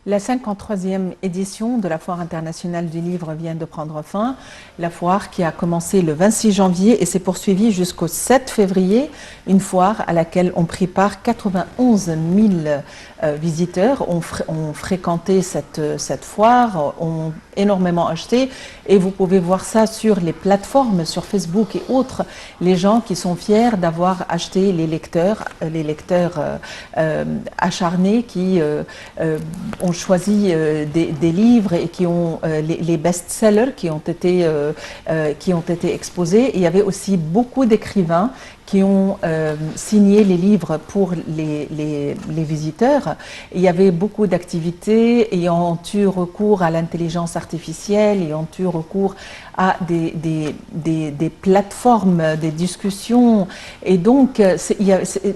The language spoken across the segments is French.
La 53e édition de la Foire internationale du livre vient de prendre fin. La foire qui a commencé le 26 janvier et s'est poursuivie jusqu'au 7 février. Une foire à laquelle ont pris part 91 000 visiteurs ont fréquenté cette foire, ont énormément acheté. Et vous pouvez voir ça sur les plateformes, sur Facebook et autres. Les gens qui sont fiers d'avoir acheté les lecteurs acharnés qui ont choisi des livres et qui ont les best-sellers qui ont été exposés. Et il y avait aussi beaucoup d'écrivains qui ont signé les livres pour les visiteurs. Il y avait beaucoup d'activités ayant eu recours à l'intelligence artificielle, ayant eu recours à des plateformes, des discussions. Et donc,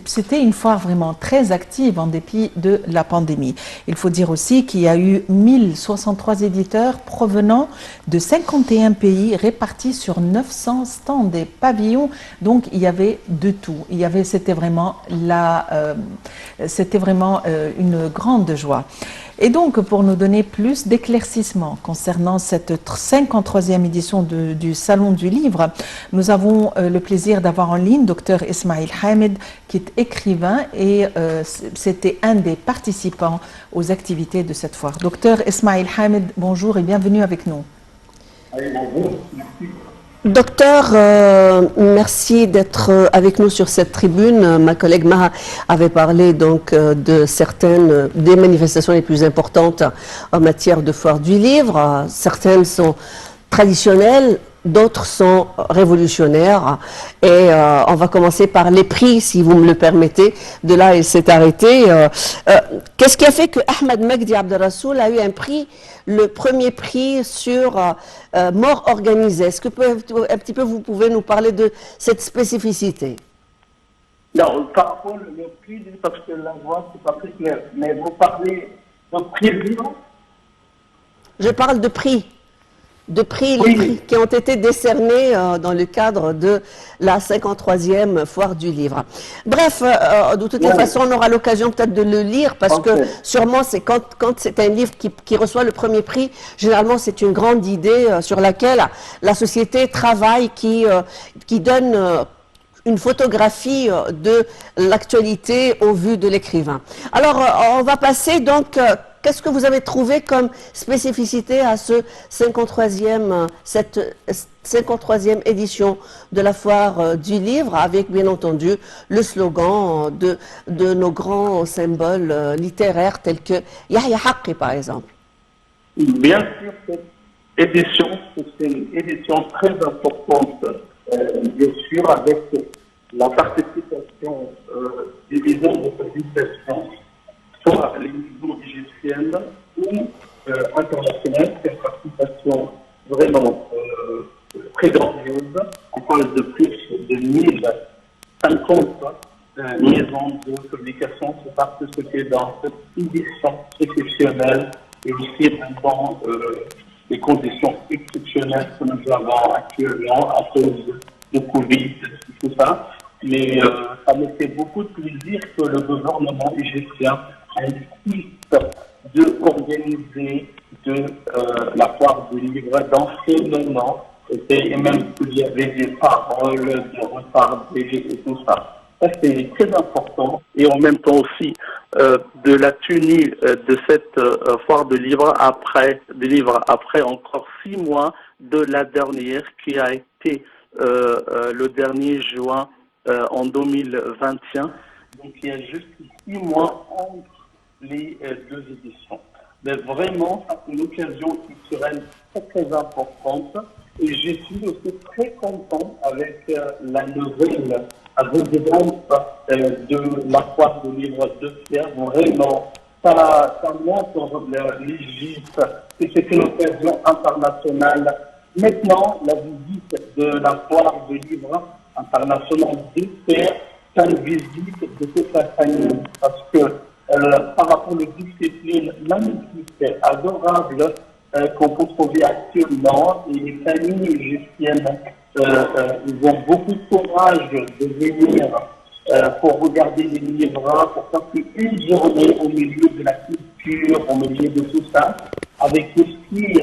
c'était une foire vraiment très active en dépit de la pandémie. Il faut dire aussi qu'il y a eu 1063 éditeurs provenant de 51 pays répartis sur 900 stands des pavillons. Donc, il y avait de tout. C'était vraiment une grande joie. Et donc, pour nous donner plus d'éclaircissements concernant cette 53e édition du Salon du Livre, nous avons le plaisir d'avoir en ligne Dr Ismail Hamid, qui est écrivain et c'était un des participants aux activités de cette foire. Dr Ismail Hamid, bonjour et bienvenue avec nous. Bonjour, merci. Docteur, merci d'être avec nous sur cette tribune. Ma collègue Maha avait parlé donc de certaines des manifestations les plus importantes en matière de foire du livre. Certaines sont traditionnelles, d'autres sont révolutionnaires. Et on va commencer par les prix, si vous me le permettez. De là, il s'est arrêté. Qu'est-ce qui a fait que Ahmed Magdi Abdelrassoul a eu un prix, le premier prix sur mort organisée? Est-ce que vous pouvez nous parler de cette spécificité? Non, par rapport au prix, parce que la voix, c'est pas très clair. Mais vous parlez de prix vivant? Je parle de prix. Les prix qui ont été décernés dans le cadre de la 53e foire du livre. Bref, de toutes les façons, on aura l'occasion peut-être de le lire parce que sûrement c'est quand c'est un livre qui reçoit le premier prix, généralement c'est une grande idée sur laquelle la société travaille, qui donne une photographie de l'actualité au vu de l'écrivain. Alors, on va passer donc... Qu'est-ce que vous avez trouvé comme spécificité à cette 53e édition de la foire du livre, avec bien entendu le slogan de nos grands symboles littéraires tels que Yahya Haqqi par exemple? Bien sûr, cette édition, c'est une édition très importante, bien sûr, avec la participation des maisons de publication, soit les niveaux égyptiennes ou internationales. C'est une participation vraiment très grandiose. On parle de plus de 1050 maisons de publication qui participent dans cette édition exceptionnelle et aussi dans les conditions exceptionnelles que nous avons actuellement à cause de Covid, tout ça. Mais ça me fait beaucoup de plaisir que le gouvernement égyptien insiste d'organiser la foire du livre dans ces moments, et même qu'il y avait des paroles de retarder et tout ça. Ça, c'est très important. Et en même temps aussi, de la tenue de cette foire de livres après encore 6 mois de la dernière qui a été le dernier juin en 2021. Donc il y a juste 6 mois entre les deux éditions. Mais vraiment, c'est une occasion culturelle très très importante. Et je suis aussi très content avec la nouvelle abondance de la foire de livre de Pierre. Vraiment, ça montre l'Égypte que c'est une occasion internationale. Maintenant, la visite de la foire de livre internationale de Pierre, c'est une visite de toute la famille. Parce que par rapport aux disciplines magnifiques, adorables qu'on peut trouver actuellement, et les familles égyptiennes, ils ont beaucoup de courage de venir pour regarder les livres, pour passer une journée au milieu de la culture culture, au milieu de tout ça, avec aussi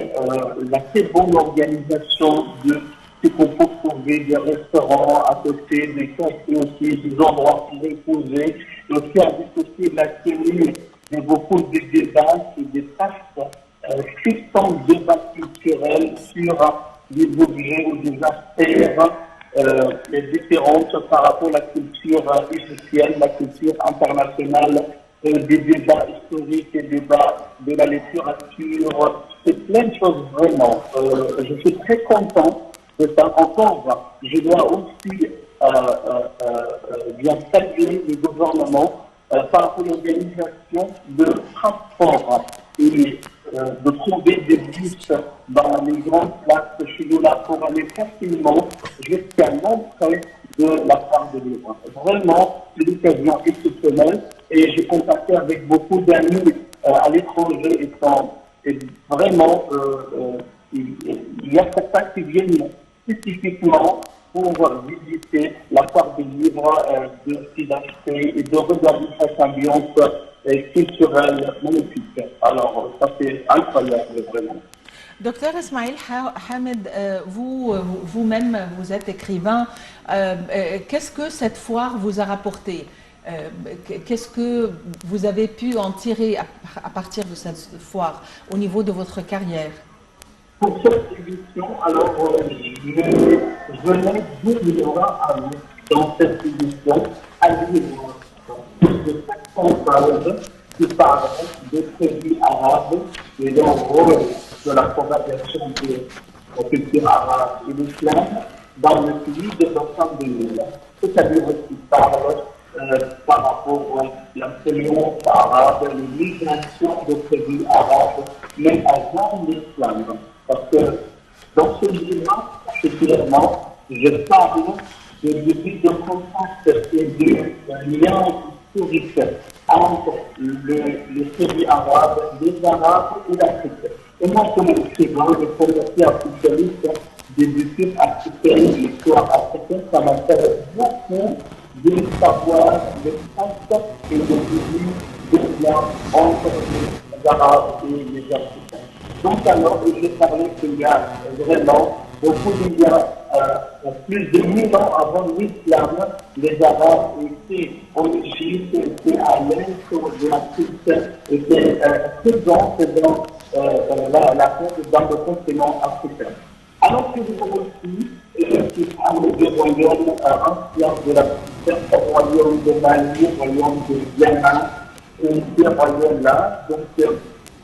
la très bonne organisation de ce qu'on peut trouver, des restaurants à côté, des cafés aussi, des endroits pour reposer, et aussi avec aussi la tenue de beaucoup de débats et des tâches fixant débats culturels sur des objets ou des affaires différentes par rapport à la culture égyptienne, la culture internationale, des débats historiques, des débats de la littérature. C'est plein de choses vraiment. Je suis très content de ça. Encore, je dois aussi bien saluer le gouvernement par rapport à l'organisation de transport et de trouver des bus dans les grandes places chez nous là pour aller facilement jusqu'à l'entrée de la foire de livres. Vraiment, c'est une occasion exceptionnelle et j'ai contacté avec beaucoup d'amis à l'étranger et vraiment, il y a certains qui viennent spécifiquement pour visiter la foire des livres, de s'y acheter et de regarder cette ambiance culturelle magnifique. Alors, ça c'est incroyable, vraiment. Docteur Ismail Hamed, vous-même, vous êtes écrivain. Qu'est-ce que cette foire vous a rapporté? Qu'est-ce que vous avez pu en tirer à partir de cette foire au niveau de votre carrière? Pour cette édition, alors, je venais de livres dans cette édition à livre de 500 pages qui parlent des produits arabes et leur rôle de la propagation de la culture arabe et l'islam dans le pays de l'ensemble de l'île. C'est-à-dire qui parle par rapport à l'influence arabe, les migrations de produits arabes, mais avant l'islam. Parce que dans ce livre, particulièrement, je parle de début de contact et de lien historique entre les pays arabes, les Arabes et l'Afrique. Et moi, comme écrivain, je convertis à spécialiste des études africaines, l'histoire africaine, ça m'intéresse beaucoup de savoir les traces et les débuts des liens entre les Arabes et les Africains. Donc alors, j'ai parlé qu'il y a vraiment beaucoup de liens, plus de 1000 ans avant l'islam, les Arabes étaient en Égypte, étaient à l'est de l'Afrique, étaient présents dans le continent africain. Alors que nous avons aussi qui parlent du royaume ancien de l'Afrique, au royaume de Mali, au royaume de Ghana, et ces royaumes-là. Donc,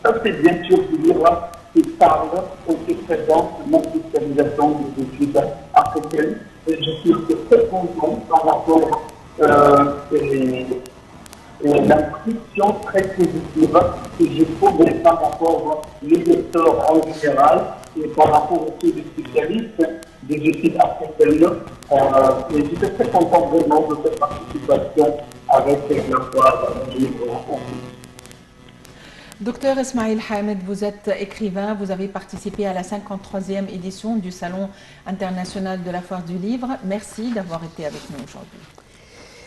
ça, c'est bien sûr du livre qui parle ou qui présente la spécialisation des études africaines. Et je suis très content par rapport à l'inscription très positive que j'ai trouvée par rapport aux lecteurs en général et par rapport aussi aux spécialistes des études africaines. Et j'étais très content vraiment de cette participation avec la foire du livre en France. Docteur Ismail Hamed, vous êtes écrivain, vous avez participé à la 53e édition du Salon international de la foire du livre. Merci d'avoir été avec nous aujourd'hui.